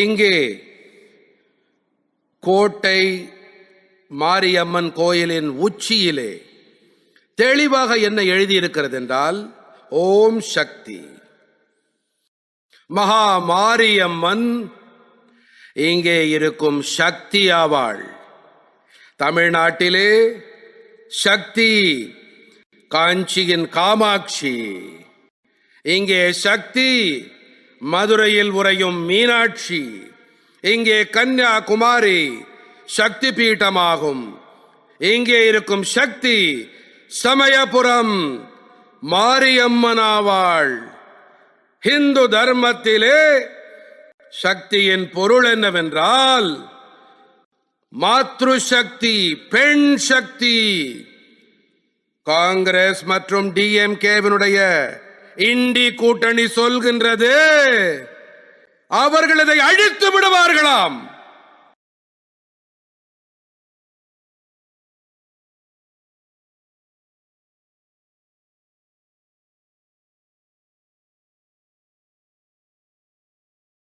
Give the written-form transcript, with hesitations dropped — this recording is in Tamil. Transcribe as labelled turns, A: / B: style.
A: இங்கே கோட்டை மாரியம்மன் கோயிலின் உச்சியிலே தெளிவாக என்ன எழுதியிருக்கிறது என்றால், ஓம் சக்தி. மகா மாரியம்மன் இங்கே இருக்கும் சக்தி ஆவாள். தமிழ்நாட்டிலே சக்தி காஞ்சியின் காமாட்சி, இங்கே சக்தி மதுரையில் உறையும் மீனாட்சி, இங்கே கன்னியாகுமரி சக்தி பீட்டமாகும். இங்கே இருக்கும் சக்தி சமயபுரம் மாரியம்மனாவாள். இந்து தர்மத்திலே சக்தியின் பொருள் என்னவென்றால் மாத்ரு சக்தி, பெண் சக்தி. காங்கிரஸ் மற்றும் டிஎம்கேவினுடைய இண்டி கூட்டணி சொல்கின்றது அவர்கள் இதை அழித்து விடுவார்களாம்.